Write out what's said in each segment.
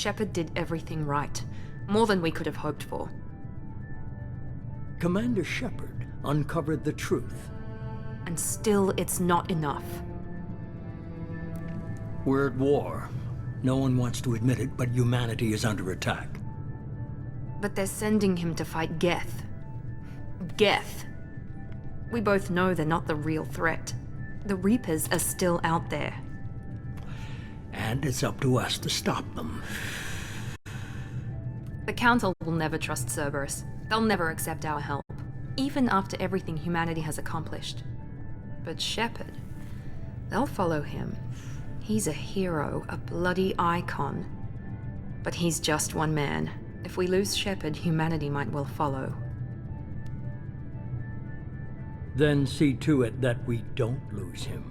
Shepard did everything right. More than we could have hoped for. Commander Shepard uncovered the truth. And still, it's not enough. We're at war. No one wants to admit it, but humanity is under attack. But they're sending him to fight Geth. Geth. We both know they're not the real threat. The Reapers are still out there. And it's up to us to stop them. The Council will never trust Cerberus. They'll never accept our help, even after everything humanity has accomplished. But Shepard, they'll follow him. He's a hero, a bloody icon. But he's just one man. If we lose Shepard, humanity might well follow. Then see to it that we don't lose him.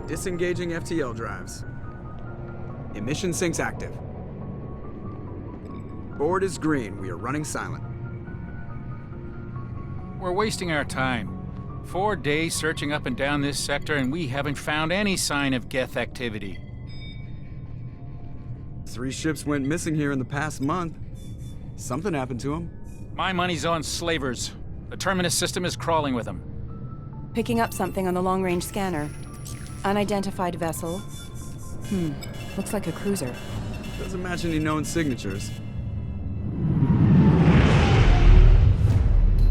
Disengaging FTL drives. Emission sinks active. Board is green. We are running silent. We're wasting our time. 4 days searching up and down this sector, and we haven't found any sign of Geth activity. 3 ships went missing here in the past month. Something happened to them. My money's on slavers. The Terminus system is crawling with them. Picking up something on the long-range scanner. Unidentified vessel. Looks like a cruiser. Doesn't match any known signatures.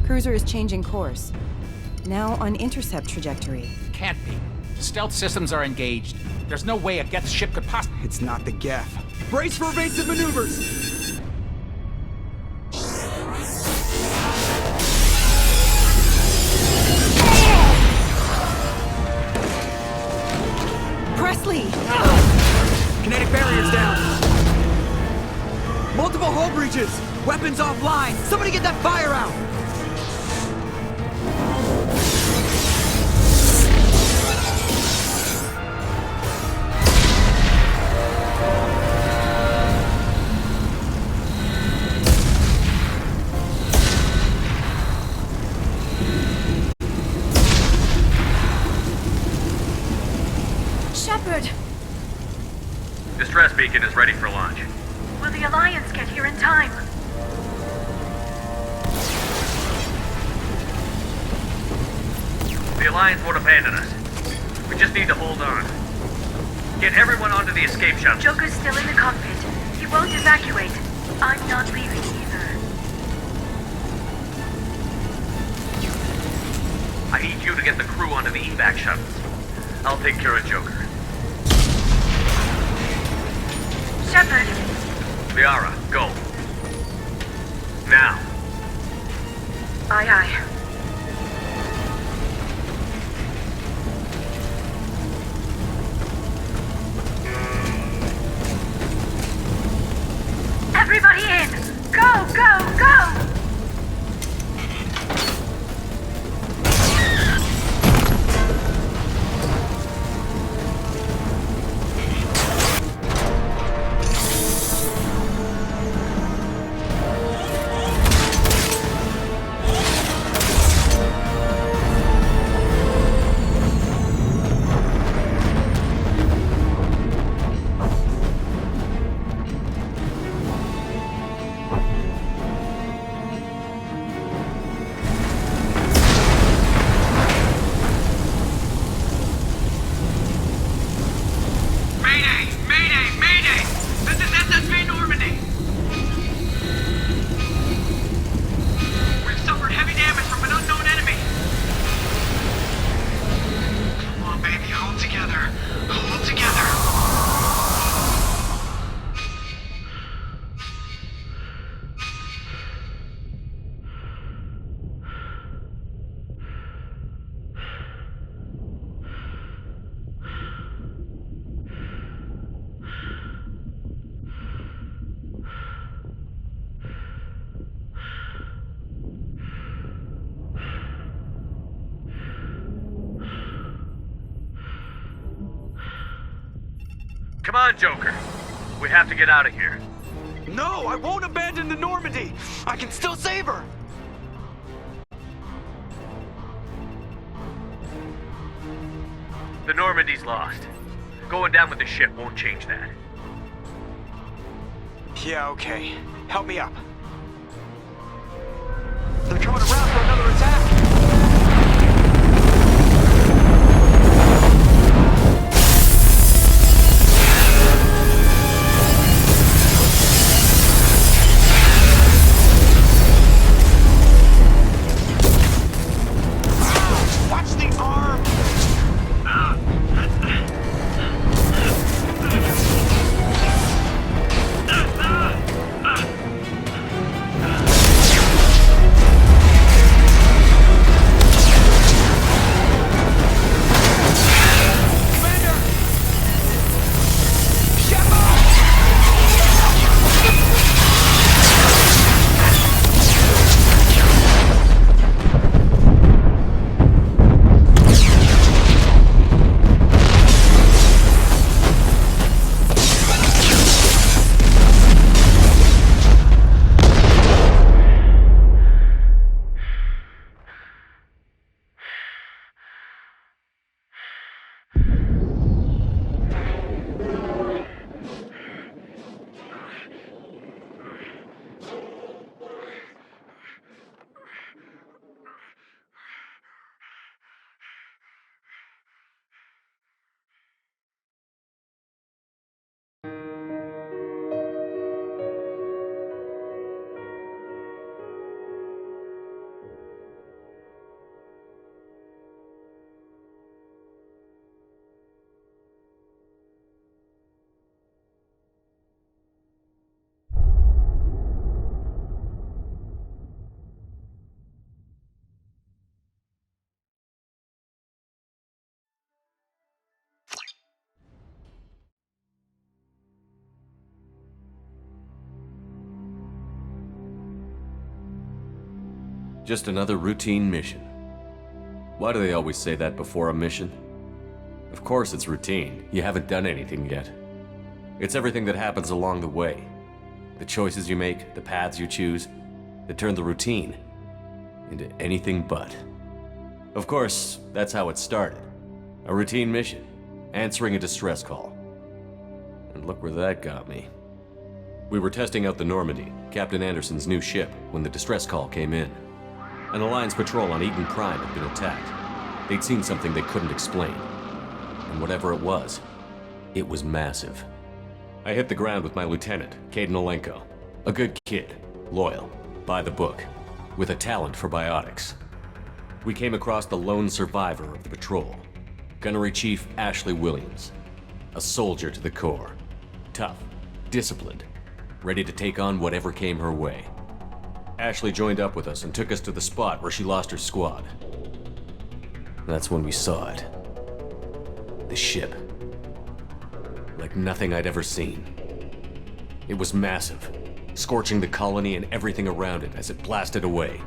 Cruiser is changing course. Now on intercept trajectory. Can't be. Stealth systems are engaged. There's no way a Geth ship could possibly... It's not the Geth. Brace for evasive maneuvers! Presley! Kinetic barriers down! Multiple hull breaches! Weapons offline! Somebody get that fire out! Shepard! Distress beacon is ready for launch. Will the Alliance get here in time? The Alliance won't abandon us. We just need to hold on. Get everyone onto the escape shuttle. Joker's still in the cockpit. He won't evacuate. I'm not leaving either. I need you to get the crew onto the evac shuttles. I'll take care of Joker. Shepard! Liara, go. Now. Aye, aye. Everybody in! Go, go, go! Come on, Joker. We have to get out of here. No, I won't abandon the Normandy! I can still save her! The Normandy's lost. Going down with the ship won't change that. Yeah, okay. Help me up. They're coming around for another attack! Watch the arm! Just another routine mission. Why do they always say that before a mission? Of course it's routine. You haven't done anything yet. It's everything that happens along the way. The choices you make, the paths you choose, that turn the routine into anything but. Of course, that's how it started. A routine mission, answering a distress call. And look where that got me. We were testing out the Normandy, Captain Anderson's new ship, when the distress call came in. An Alliance patrol on Eden Prime had been attacked. They'd seen something they couldn't explain. And whatever it was massive. I hit the ground with my lieutenant, Caden Olenko. A good kid, loyal, by the book, with a talent for biotics. We came across the lone survivor of the patrol, Gunnery Chief Ashley Williams. A soldier to the core. Tough, disciplined, ready to take on whatever came her way. Ashley joined up with us and took us to the spot where she lost her squad. That's when we saw it. The ship. Like nothing I'd ever seen. It was massive, scorching the colony and everything around it as it blasted away.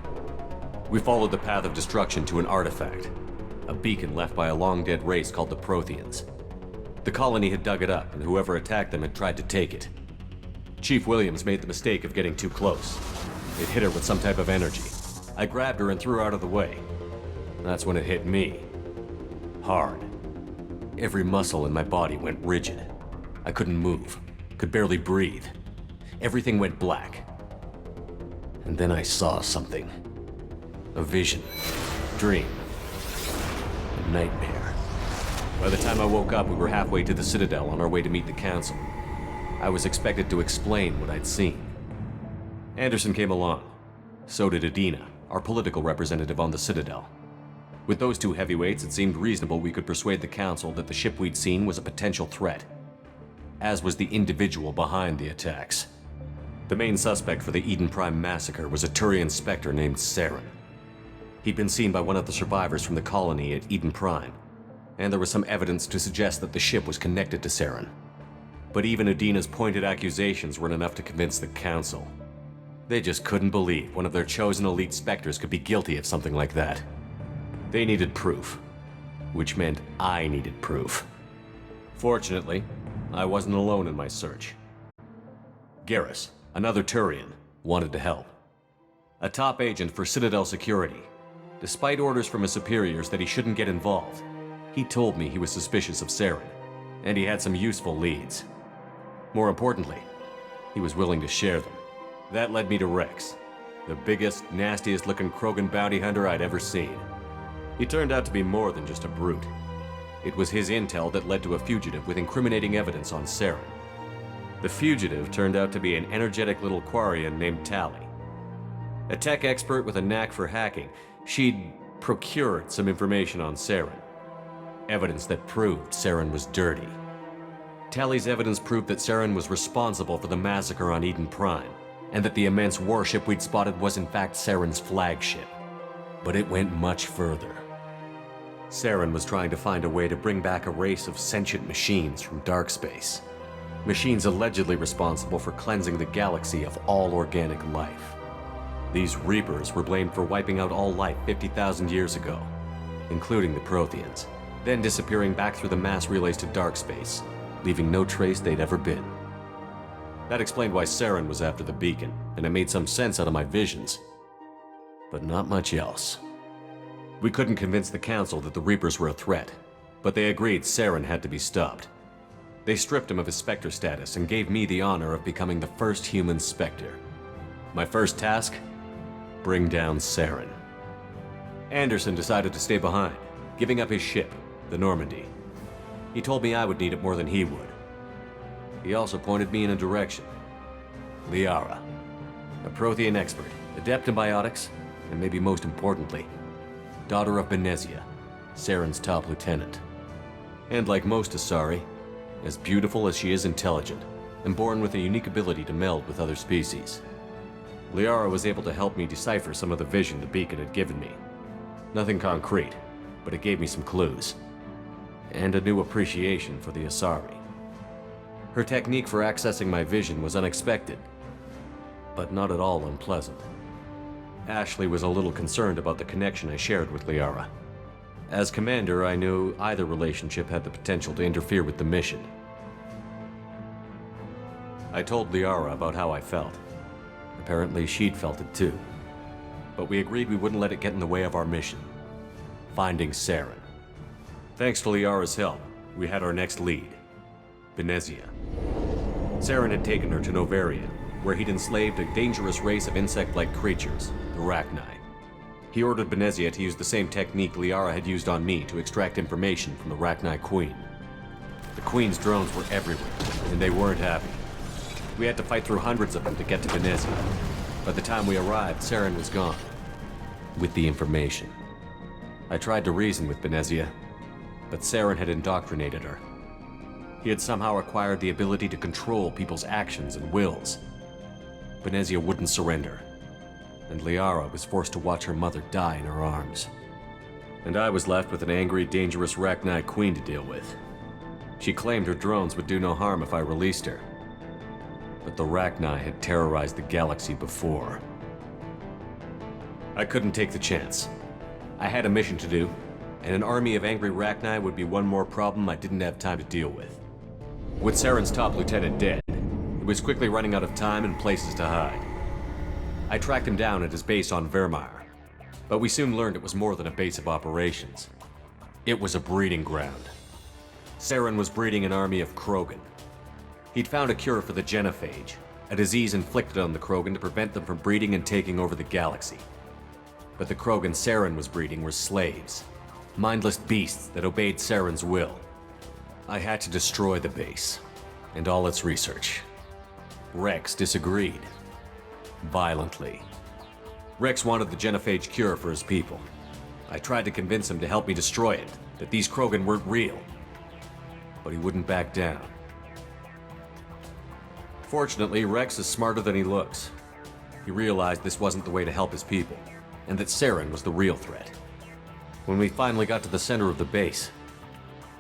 We followed the path of destruction to an artifact, a beacon left by a long-dead race called the Protheans. The colony had dug it up, and whoever attacked them had tried to take it. Chief Williams made the mistake of getting too close. It hit her with some type of energy. I grabbed her and threw her out of the way. That's when it hit me. Hard. Every muscle in my body went rigid. I couldn't move, could barely breathe. Everything went black. And then I saw something. A vision. Dream. A nightmare. By the time I woke up, we were halfway to the Citadel on our way to meet the Council. I was expected to explain what I'd seen. Anderson came along. So did Adina, our political representative on the Citadel. With those two heavyweights, it seemed reasonable we could persuade the Council that the ship we'd seen was a potential threat, as was the individual behind the attacks. The main suspect for the Eden Prime massacre was a Turian Spectre named Saren. He'd been seen by one of the survivors from the colony at Eden Prime, and there was some evidence to suggest that the ship was connected to Saren. But even Adina's pointed accusations weren't enough to convince the Council. They just couldn't believe one of their chosen elite Spectres could be guilty of something like that. They needed proof, which meant I needed proof. Fortunately, I wasn't alone in my search. Garrus, another Turian, wanted to help. A top agent for Citadel Security. Despite orders from his superiors that he shouldn't get involved, he told me he was suspicious of Saren, and he had some useful leads. More importantly, he was willing to share them. That led me to Rex, the biggest, nastiest-looking Krogan bounty hunter I'd ever seen. He turned out to be more than just a brute. It was his intel that led to a fugitive with incriminating evidence on Saren. The fugitive turned out to be an energetic little Quarian named Tali. A tech expert with a knack for hacking, she'd procured some information on Saren. Evidence that proved Saren was dirty. Tali's evidence proved that Saren was responsible for the massacre on Eden Prime, and that the immense warship we'd spotted was in fact Saren's flagship. But it went much further. Saren was trying to find a way to bring back a race of sentient machines from dark space. Machines allegedly responsible for cleansing the galaxy of all organic life. These Reapers were blamed for wiping out all life 50,000 years ago, including the Protheans, then disappearing back through the mass relays to dark space, leaving no trace they'd ever been. That explained why Saren was after the beacon, and it made some sense out of my visions. But not much else. We couldn't convince the Council that the Reapers were a threat, but they agreed Saren had to be stopped. They stripped him of his Spectre status and gave me the honor of becoming the first human Spectre. My first task? Bring down Saren. Anderson decided to stay behind, giving up his ship, the Normandy. He told me I would need it more than he would. He also pointed me in a direction. Liara, a Prothean expert, adept in biotics, and maybe most importantly, daughter of Benezia, Saren's top lieutenant. And like most Asari, as beautiful as she is intelligent, and born with a unique ability to meld with other species. Liara was able to help me decipher some of the vision the beacon had given me. Nothing concrete, but it gave me some clues. And a new appreciation for the Asari. Her technique for accessing my vision was unexpected, but not at all unpleasant. Ashley was a little concerned about the connection I shared with Liara. As commander, I knew either relationship had the potential to interfere with the mission. I told Liara about how I felt. Apparently, she'd felt it too. But we agreed we wouldn't let it get in the way of our mission. Finding Saren. Thanks to Liara's help, we had our next lead. Benezia. Saren had taken her to Novarian, where he'd enslaved a dangerous race of insect-like creatures, the Rachni. He ordered Benezia to use the same technique Liara had used on me to extract information from the Rachni Queen. The Queen's drones were everywhere, and they weren't happy. We had to fight through hundreds of them to get to Benezia. By the time we arrived, Saren was gone. With the information. I tried to reason with Benezia, but Saren had indoctrinated her. He had somehow acquired the ability to control people's actions and wills. Benezia wouldn't surrender, and Liara was forced to watch her mother die in her arms. And I was left with an angry, dangerous Rachni Queen to deal with. She claimed her drones would do no harm if I released her. But the Rachni had terrorized the galaxy before. I couldn't take the chance. I had a mission to do, and an army of angry Rachni would be one more problem I didn't have time to deal with. With Saren's top lieutenant dead, it was quickly running out of time and places to hide. I tracked him down at his base on Vermeer, but we soon learned it was more than a base of operations. It was a breeding ground. Saren was breeding an army of Krogan. He'd found a cure for the genophage, a disease inflicted on the Krogan to prevent them from breeding and taking over the galaxy. But the Krogan Saren was breeding were slaves, mindless beasts that obeyed Saren's will. I had to destroy the base, and all its research. Rex disagreed. Violently. Rex wanted the genophage cure for his people. I tried to convince him to help me destroy it, that these Krogan weren't real. But he wouldn't back down. Fortunately, Rex is smarter than he looks. He realized this wasn't the way to help his people, and that Saren was the real threat. When we finally got to the center of the base,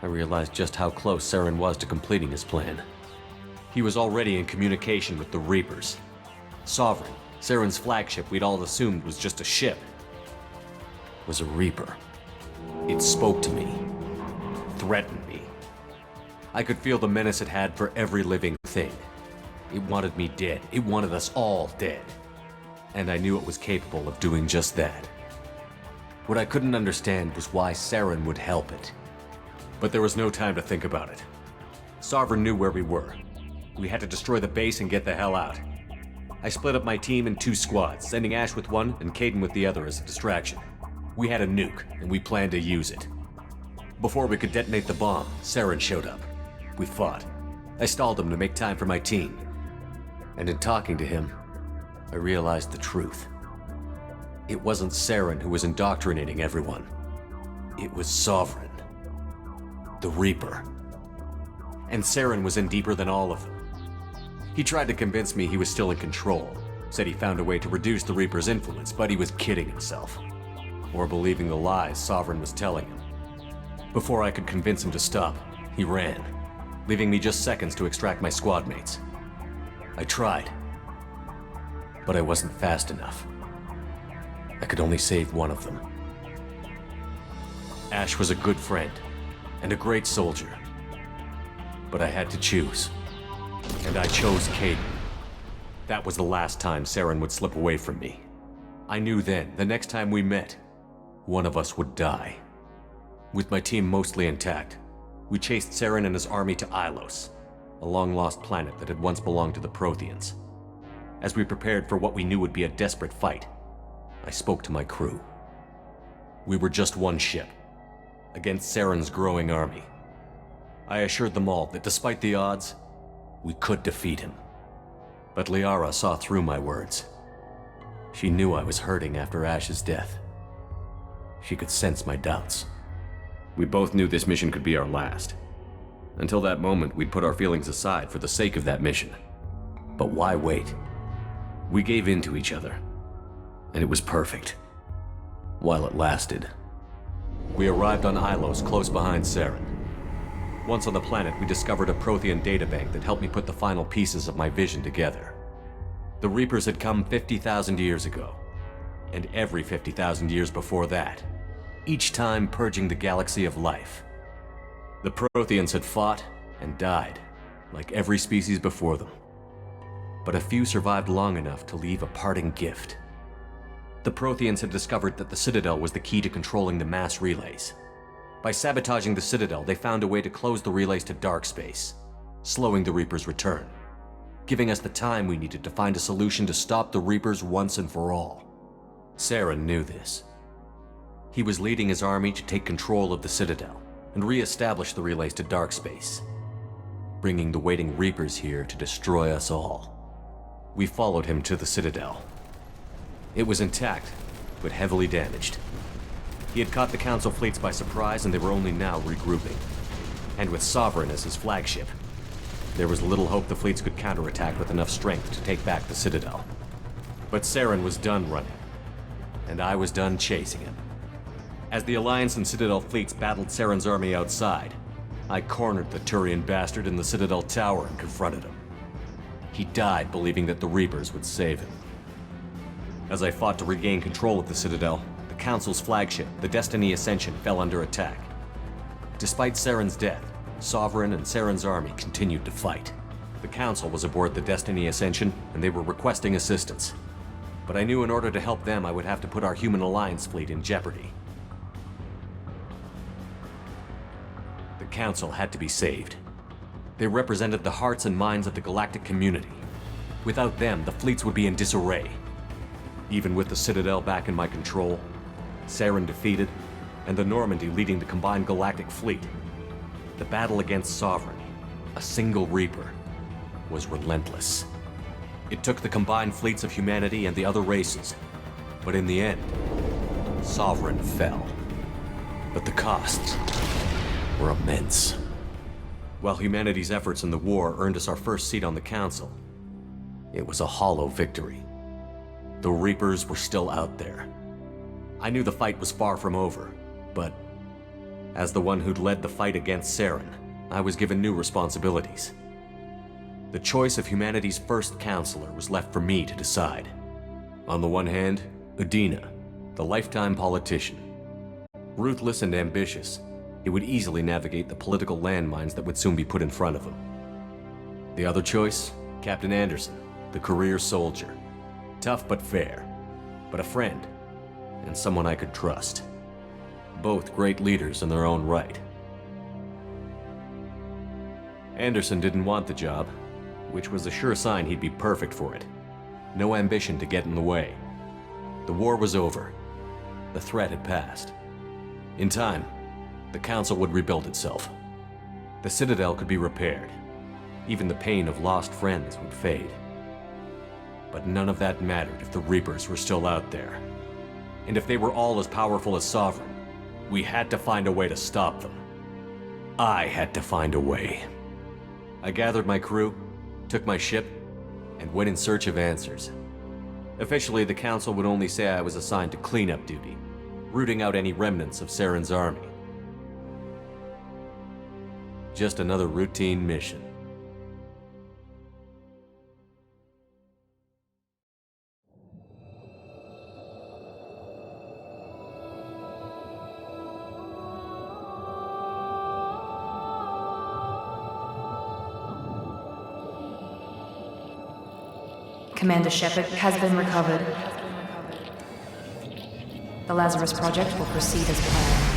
I realized just how close Saren was to completing his plan. He was already in communication with the Reapers. Sovereign, Saren's flagship we'd all assumed was just a ship, was a Reaper. It spoke to me, threatened me. I could feel the menace it had for every living thing. It wanted me dead. It wanted us all dead. And I knew it was capable of doing just that. What I couldn't understand was why Saren would help it. But there was no time to think about it. Sovereign knew where we were. We had to destroy the base and get the hell out. I split up my team in 2 squads, sending Ash with one and Caden with the other as a distraction. We had a nuke, and we planned to use it. Before we could detonate the bomb, Saren showed up. We fought. I stalled him to make time for my team. And in talking to him, I realized the truth. It wasn't Saren who was indoctrinating everyone. It was Sovereign. The Reaper. And Saren was in deeper than all of them. He tried to convince me he was still in control, said he found a way to reduce the Reaper's influence, but he was kidding himself. Or believing the lies Sovereign was telling him. Before I could convince him to stop, he ran, leaving me just seconds to extract my squad mates. I tried, but I wasn't fast enough. I could only save one of them. Ash was a good friend and a great soldier, but I had to choose. And I chose Caden. That was the last time Saren would slip away from me. I knew then, the next time we met, one of us would die. With my team mostly intact, we chased Saren and his army to Ilos, a long-lost planet that had once belonged to the Protheans. As we prepared for what we knew would be a desperate fight, I spoke to my crew. We were just one ship, against Saren's growing army. I assured them all that despite the odds, we could defeat him. But Liara saw through my words. She knew I was hurting after Ash's death. She could sense my doubts. We both knew this mission could be our last. Until that moment, we'd put our feelings aside for the sake of that mission. But why wait? We gave in to each other, and it was perfect. While it lasted. We arrived on Ilos, close behind Saren. Once on the planet, we discovered a Prothean databank that helped me put the final pieces of my vision together. The Reapers had come 50,000 years ago, and every 50,000 years before that, each time purging the galaxy of life. The Protheans had fought and died, like every species before them. But a few survived long enough to leave a parting gift. The Protheans had discovered that the Citadel was the key to controlling the mass relays. By sabotaging the Citadel, they found a way to close the relays to dark space, slowing the Reaper's return, giving us the time we needed to find a solution to stop the Reapers once and for all. Saren knew this. He was leading his army to take control of the Citadel and re-establish the relays to dark space, bringing the waiting Reapers here to destroy us all. We followed him to the Citadel. It was intact, but heavily damaged. He had caught the Council fleets by surprise, and they were only now regrouping. And with Sovereign as his flagship, there was little hope the fleets could counterattack with enough strength to take back the Citadel. But Saren was done running, and I was done chasing him. As the Alliance and Citadel fleets battled Saren's army outside, I cornered the Turian bastard in the Citadel tower and confronted him. He died believing that the Reapers would save him. As I fought to regain control of the Citadel, the Council's flagship, the Destiny Ascension, fell under attack. Despite Saren's death, Sovereign and Saren's army continued to fight. The Council was aboard the Destiny Ascension, and they were requesting assistance. But I knew in order to help them, I would have to put our human Alliance fleet in jeopardy. The Council had to be saved. They represented the hearts and minds of the galactic community. Without them, the fleets would be in disarray. Even with the Citadel back in my control, Saren defeated, and the Normandy leading the combined galactic fleet, the battle against Sovereign, a single Reaper, was relentless. It took the combined fleets of humanity and the other races, but in the end, Sovereign fell. But the costs were immense. While humanity's efforts in the war earned us our first seat on the Council, it was a hollow victory. The Reapers were still out there. I knew the fight was far from over, but as the one who'd led the fight against Saren, I was given new responsibilities. The choice of humanity's first counselor was left for me to decide. On the one hand, Udina, the lifetime politician. Ruthless and ambitious, he would easily navigate the political landmines that would soon be put in front of him. The other choice? Captain Anderson, the career soldier. Tough but fair, but a friend, and someone I could trust. Both great leaders in their own right. Anderson didn't want the job, which was a sure sign he'd be perfect for it. No ambition to get in the way. The war was over. The threat had passed. In time, the Council would rebuild itself. The Citadel could be repaired. Even the pain of lost friends would fade. But none of that mattered if the Reapers were still out there. And if they were all as powerful as Sovereign, we had to find a way to stop them. I had to find a way. I gathered my crew, took my ship, and went in search of answers. Officially, the Council would only say I was assigned to cleanup duty, rooting out any remnants of Saren's army. Just another routine mission. Commander Shepard has been recovered. The Lazarus Project will proceed as planned.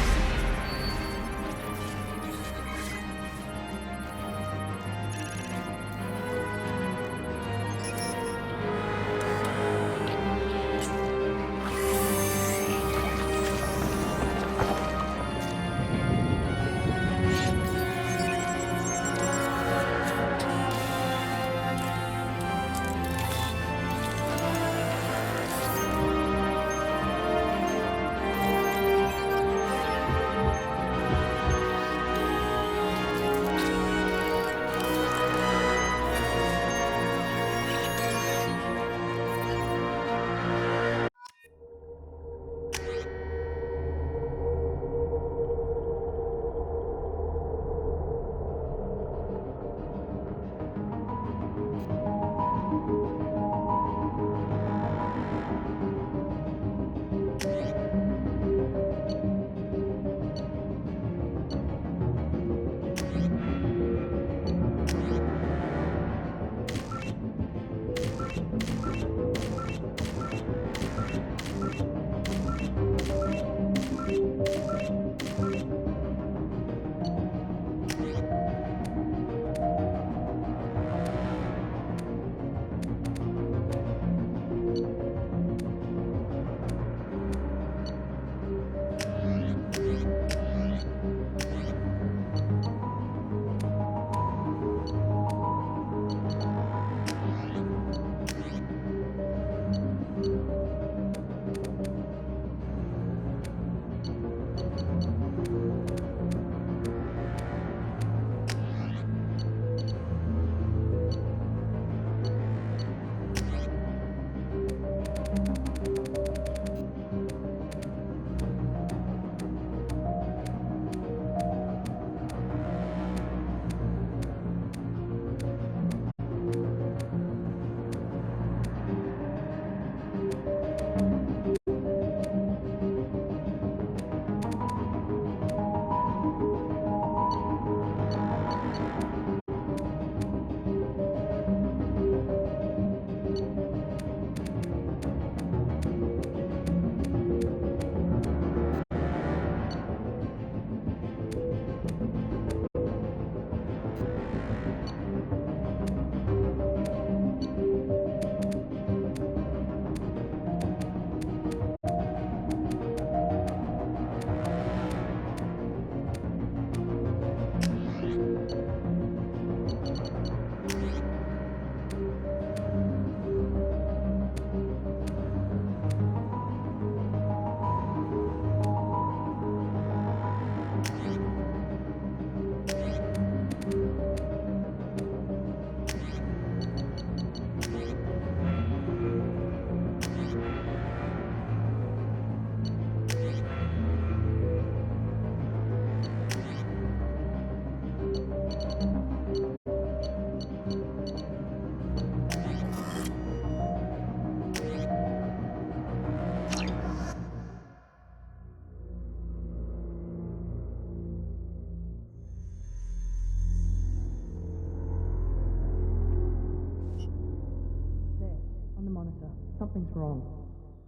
Something's wrong.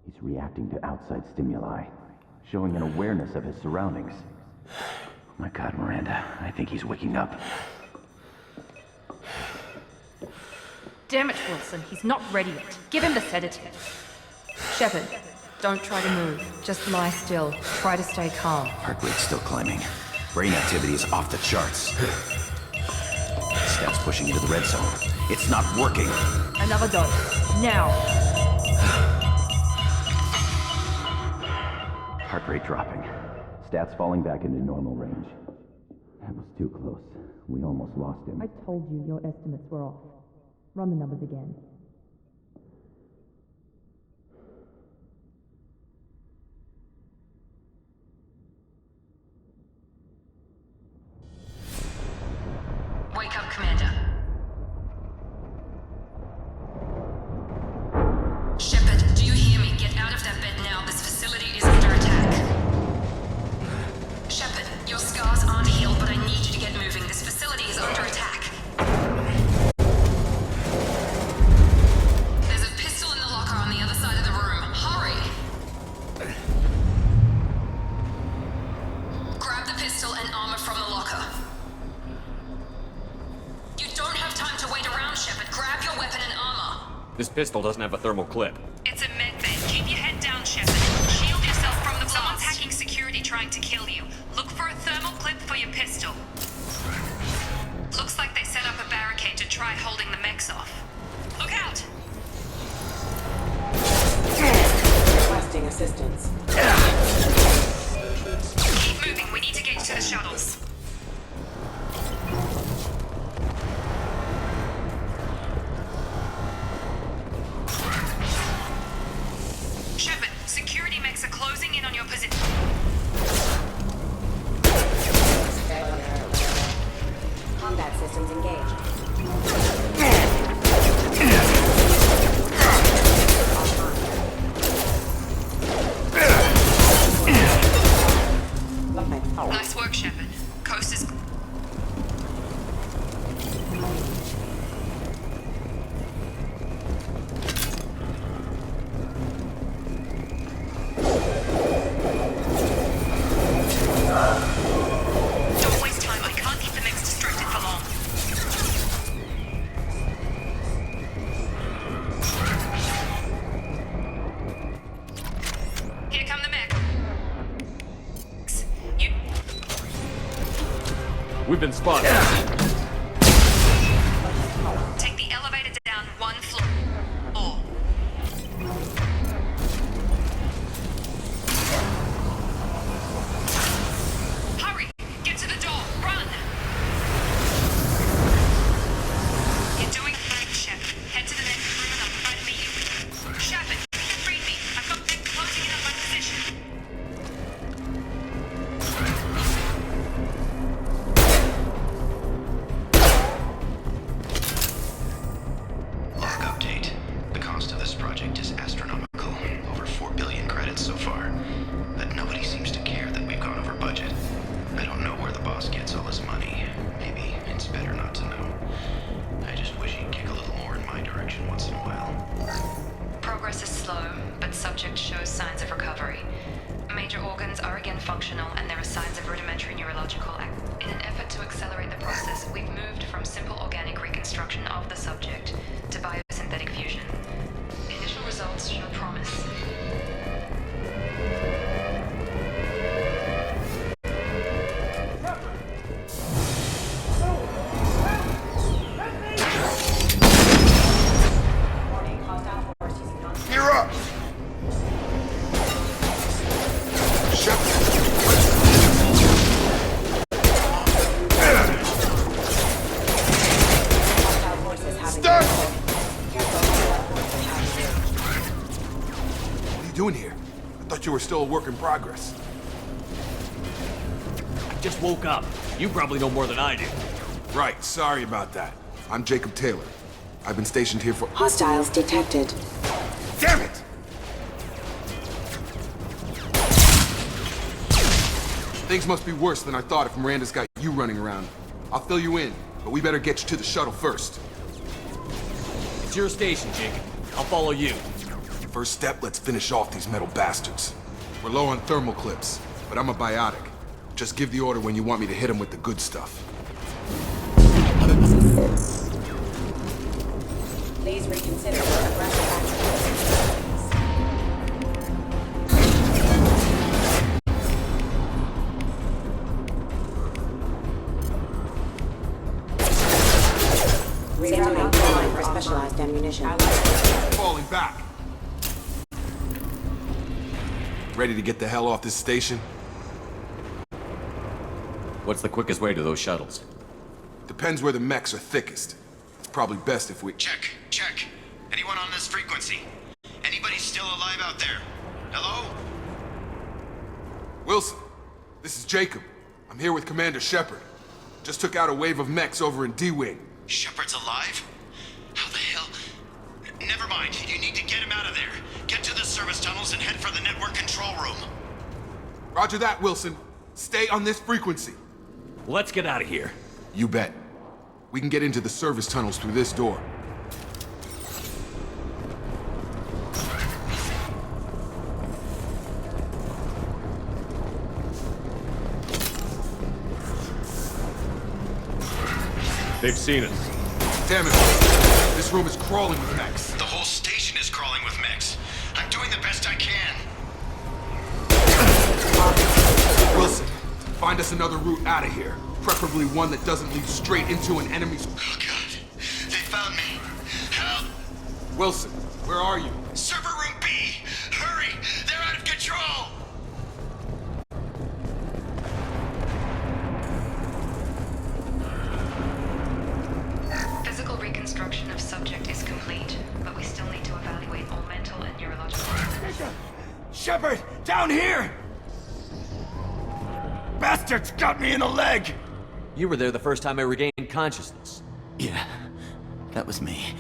He's reacting to outside stimuli, showing an awareness of his surroundings. Oh my God, Miranda, I think he's waking up. Damn it, Wilson, he's not ready yet. Give him the sedative. Shepard, don't try to move. Just lie still. Try to stay calm. Heart rate's still climbing. Brain activity is off the charts. Stats pushing into the red zone. It's not working. Another dose. Now. Heart rate dropping. Stats falling back into normal range. That was too close. We almost lost him. I told you your estimates were off. Run the numbers again. Wake up, Commander. Shepard, do you hear me? Get out of that bed now. This facility is under attack. Shepard, your scars aren't healed, but I need you to get moving. This facility is under attack. There's a pistol in the locker on the other side of the room. Hurry! Grab the pistol and armor from the locker. You don't have time to wait around, Shepard. Grab your weapon and armor. This pistol doesn't have a thermal clip. It's a medbay. Keep your head down, Shepard. Shield yourself from the blast. Someone's hacking security trying to kill you. Look for a thermal clip for your pistol. Looks like they set up a barricade to try holding the mechs off. Look out! Requesting assistance. Keep moving. We need to get to the shuttles. Shepard, security mechs are closing in on your position. Combat systems engaged. Nice work, Shepard. Coast is... Don't waste time. I can't keep the mechs distracted for long. Here come the mechs. You... We've been spotted. Take the elevator down one floor. Hurry! Get to the door! Run! You're doing fine, Shepard. Head to the next room and I'll try to meet you. Shepard, read me. I've got them closing in on my position. Log update. The cost of this project is astronomical. Over 4 billion credits so far. But nobody seems to care that we've gone over budget. I don't know where the boss gets all his money. Maybe it's better not to know. I just wish he'd kick a little more in my direction once in a while. Progress is slow, but subject shows signs of recovery. Major organs are again functional, and there are signs of rudimentary neurological In an effort to accelerate the process, we've moved from simple organic reconstruction of the subject to biosynthetic fusion. Initial results show promise. You're up! Stop! What are you doing here? I thought you were still a work in progress. I just woke up. You probably know more than I do. Right, sorry about that. I'm Jacob Taylor. I've been stationed here for... Hostiles detected. Damn it! Things must be worse than I thought if Miranda's got you running around. I'll fill you in, but we better get you to the shuttle first. It's your station, Jacob. I'll follow you. First step, let's finish off these metal bastards. We're low on thermal clips, but I'm a biotic. Just give the order when you want me to hit them with the good stuff. Please reconsider your aggressive actions. Rerouting line for specialized ammunition. Falling back. Ready to get the hell off this station? What's the quickest way to those shuttles? Depends where the mechs are thickest. It's probably best if we... Check. Anyone on this frequency? Anybody still alive out there? Hello? Wilson, this is Jacob. I'm here with Commander Shepard. Just took out a wave of mechs over in D-Wing. Shepard's alive? How the hell? Never mind. You need to get him out of there. Get to the service tunnels and head for the network control room. Roger that, Wilson. Stay on this frequency. Let's get out of here. You bet. We can get into the service tunnels through this door. They've seen us. Damn it. This room is crawling with mechs. The whole station is crawling with mechs. I'm doing the best I can. Wilson, find us another route out of here. Preferably one that doesn't lead straight into an enemy's... Oh, God. They found me. Help! Wilson, where are you? Server room B! Hurry! They're out of control! Physical reconstruction of subject is complete, but we still need to evaluate all mental and neurological... Shepard! Down here! Bastards got me in the leg! You were there the first time I regained consciousness. Yeah, that was me.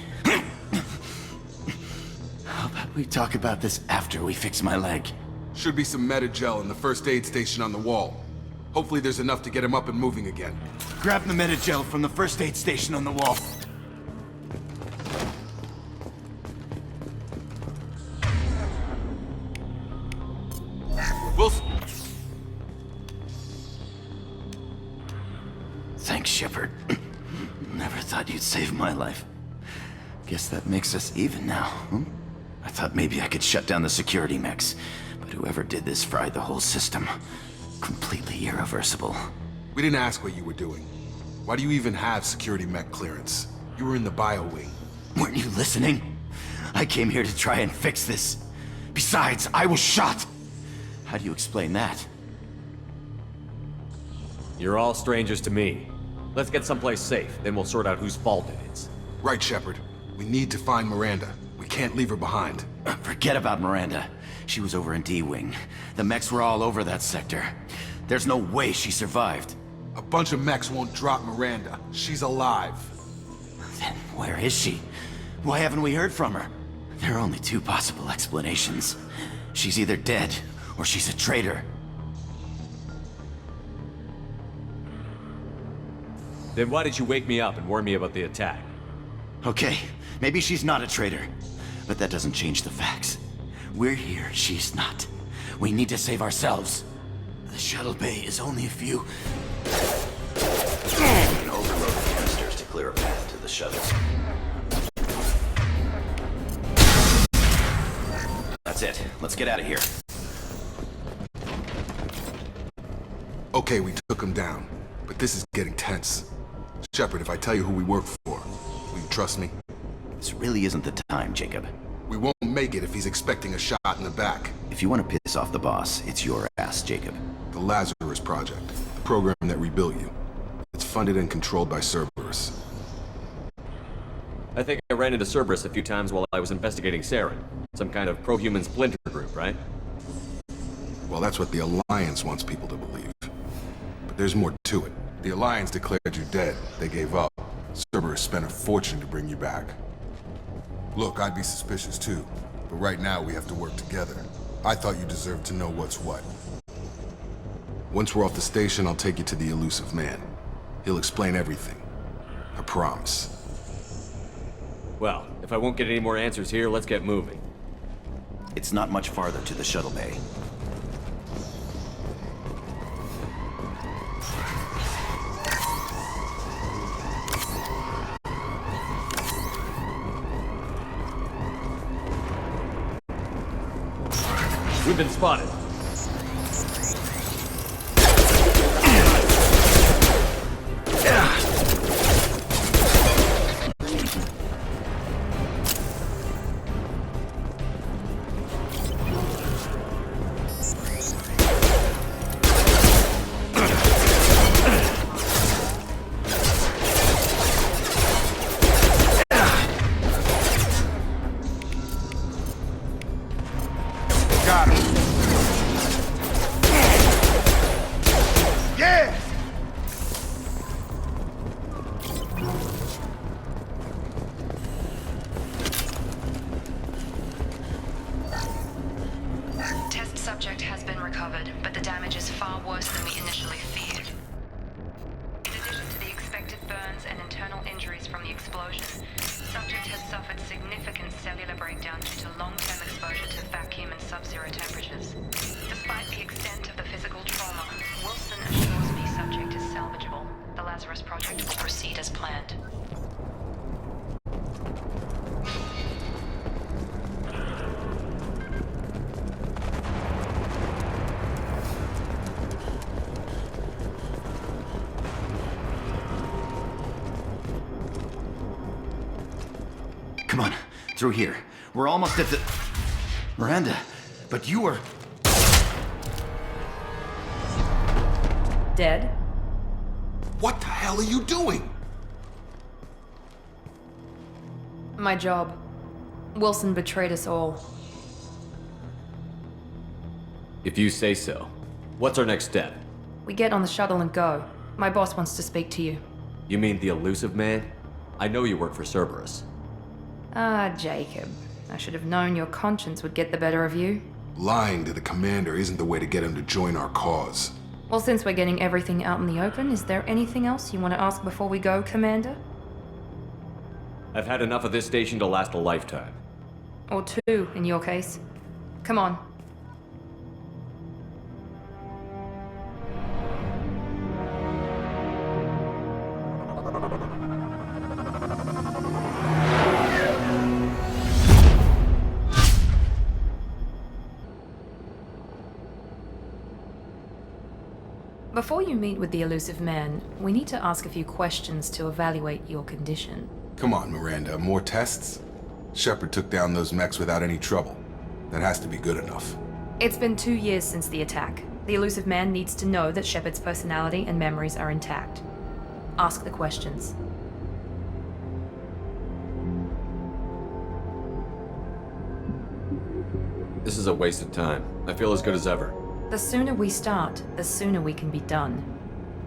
How about we talk about this after we fix my leg? Should be some meta-gel in the first aid station on the wall. Hopefully there's enough to get him up and moving again. Grab the meta-gel from the first aid station on the wall. Wilson! Thanks, Shepard. Never thought you'd save my life. Guess that makes us even now, hmm? I thought maybe I could shut down the security mechs, but whoever did this fried the whole system. Completely irreversible. We didn't ask what you were doing. Why do you even have security mech clearance? You were in the bio wing. Weren't you listening? I came here to try and fix this. Besides, I was shot! How do you explain that? You're all strangers to me. Let's get someplace safe, then we'll sort out whose fault it is. Right, Shepard. We need to find Miranda. We can't leave her behind. Forget about Miranda. She was over in D-Wing. The mechs were all over that sector. There's no way she survived. A bunch of mechs won't drop Miranda. She's alive. Then where is she? Why haven't we heard from her? There are only two possible explanations. She's either dead, or she's a traitor. Then why did you wake me up and warn me about the attack? Okay, maybe she's not a traitor, but that doesn't change the facts. We're here, she's not. We need to save ourselves. The shuttle bay is only a few... And overload the canisters to clear a path to the shuttles. That's it. Let's get out of here. Okay, we took him down, but this is getting tense. Shepard, if I tell you who we work for, will you trust me? This really isn't the time, Jacob. We won't make it if he's expecting a shot in the back. If you want to piss off the boss, it's your ass, Jacob. The Lazarus Project, the program that rebuilt you. It's funded and controlled by Cerberus. I think I ran into Cerberus a few times while I was investigating Saren. Some kind of pro-human splinter group, right? Well, that's what the Alliance wants people to believe. But there's more to it. The Alliance declared you dead. They gave up. Cerberus spent a fortune to bring you back. Look, I'd be suspicious too. But right now we have to work together. I thought you deserved to know what's what. Once we're off the station, I'll take you to the elusive man. He'll explain everything. I promise. Well, if I won't get any more answers here, let's get moving. It's not much farther to the shuttle bay. We've been spotted. Got him. Yeah! Test subject has been recovered, but the damage is far worse than we initially feared. In addition to the expected burns and internal injuries from the explosion, subject has suffered significant cellular breakdown due to long-term exposure to vacuum and sub-zero temperatures. Despite the extent of the physical trauma, Wilson assures me subject is salvageable. The Lazarus Project will proceed as planned. Come on, through here. We're almost at the... Miranda, but you were... Dead? What the hell are you doing? My job. Wilson betrayed us all. If you say so. What's our next step? We get on the shuttle and go. My boss wants to speak to you. You mean the elusive man? I know you work for Cerberus. Ah, Jacob. I should have known your conscience would get the better of you. Lying to the commander isn't the way to get him to join our cause. Well, since we're getting everything out in the open, is there anything else you want to ask before we go, Commander? I've had enough of this station to last a lifetime. Or two, in your case. Come on. Before you meet with the elusive man, we need to ask a few questions to evaluate your condition. Come on, Miranda, more tests? Shepard took down those mechs without any trouble. That has to be good enough. It's been 2 years since the attack. The elusive man needs to know that Shepard's personality and memories are intact. Ask the questions. This is a waste of time. I feel as good as ever. The sooner we start, the sooner we can be done.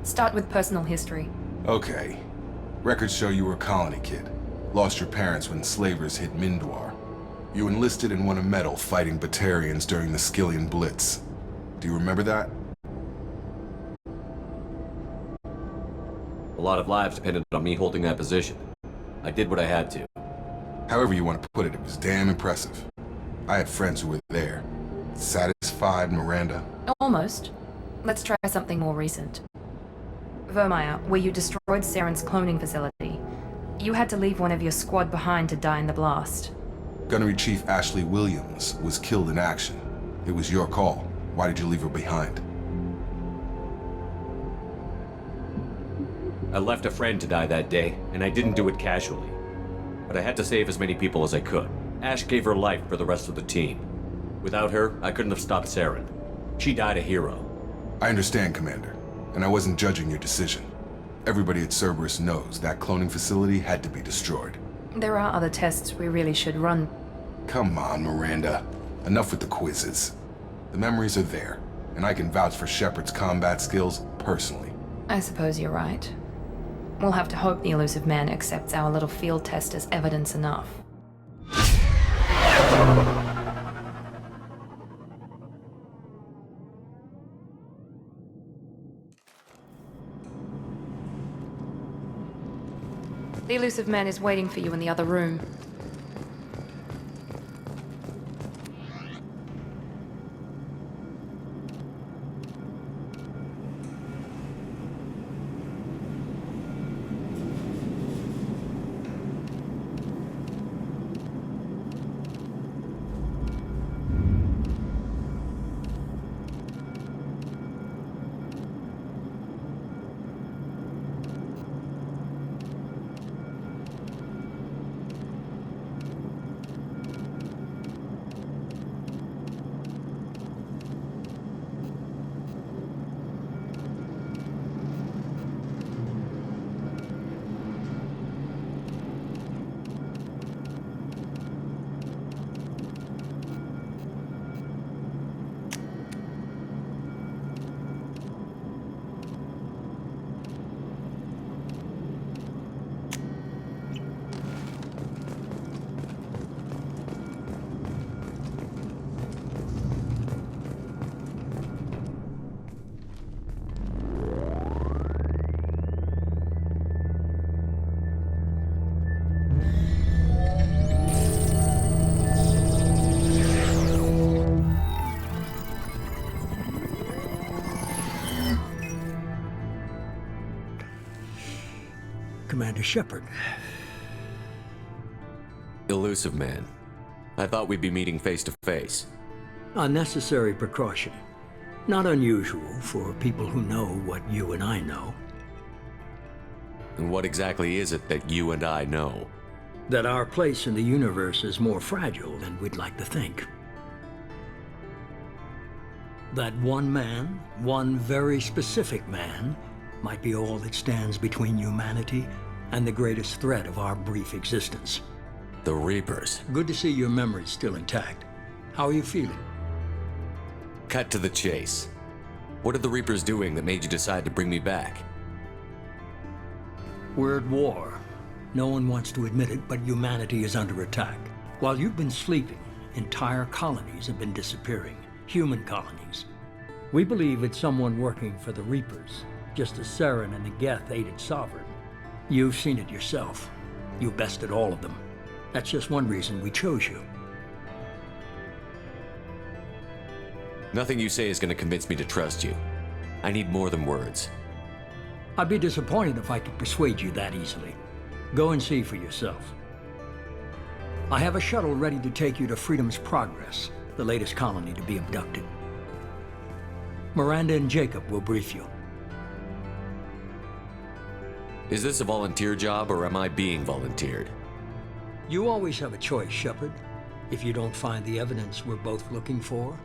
Start with personal history. Okay. Records show you were a colony kid. Lost your parents when slavers hit Mindwar. You enlisted and won a medal fighting Batarians during the Skillian Blitz. Do you remember that? A lot of lives depended on me holding that position. I did what I had to. However you want to put it, it was damn impressive. I had friends who were there. Satisfied, Miranda? Almost. Let's try something more recent. Vermeer, where you destroyed Saren's cloning facility. You had to leave one of your squad behind to die in the blast. Gunnery Chief Ashley Williams was killed in action. It was your call. Why did you leave her behind? I left a friend to die that day, and I didn't do it casually. But I had to save as many people as I could. Ash gave her life for the rest of the team. Without her, I couldn't have stopped Saren. She died a hero. I understand, Commander, and I wasn't judging your decision. Everybody at Cerberus knows that cloning facility had to be destroyed. There are other tests we really should run. Come on, Miranda. Enough with the quizzes. The memories are there, and I can vouch for Shepard's combat skills personally. I suppose you're right. We'll have to hope the elusive man accepts our little field test as evidence enough. The elusive man is waiting for you in the other room. Commander Shepard. Elusive man. I thought we'd be meeting face to face. A necessary precaution. Not unusual for people who know what you and I know. And what exactly is it that you and I know? That our place in the universe is more fragile than we'd like to think. That one man, one very specific man, might be all that stands between humanity and the greatest threat of our brief existence. The Reapers. Good to see your memory's still intact. How are you feeling? Cut to the chase. What are the Reapers doing that made you decide to bring me back? We're at war. No one wants to admit it, but humanity is under attack. While you've been sleeping, entire colonies have been disappearing. Human colonies. We believe it's someone working for the Reapers, just as Saren and the Geth aided Sovereign. You've seen it yourself. You bested all of them. That's just one reason we chose you. Nothing you say is going to convince me to trust you. I need more than words. I'd be disappointed if I could persuade you that easily. Go and see for yourself. I have a shuttle ready to take you to Freedom's Progress, the latest colony to be abducted. Miranda and Jacob will brief you. Is this a volunteer job, or am I being volunteered? You always have a choice, Shepard. If you don't find the evidence we're both looking for,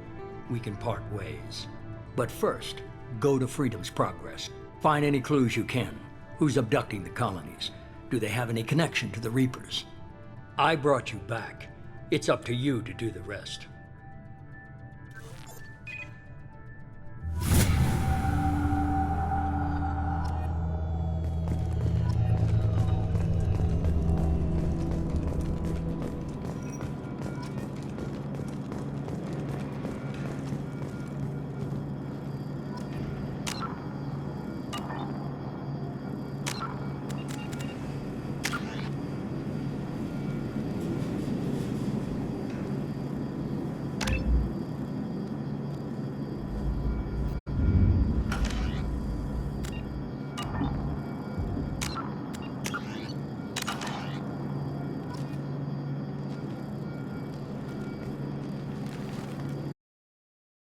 we can part ways. But first, go to Freedom's Progress. Find any clues you can. Who's abducting the colonies? Do they have any connection to the Reapers? I brought you back. It's up to you to do the rest.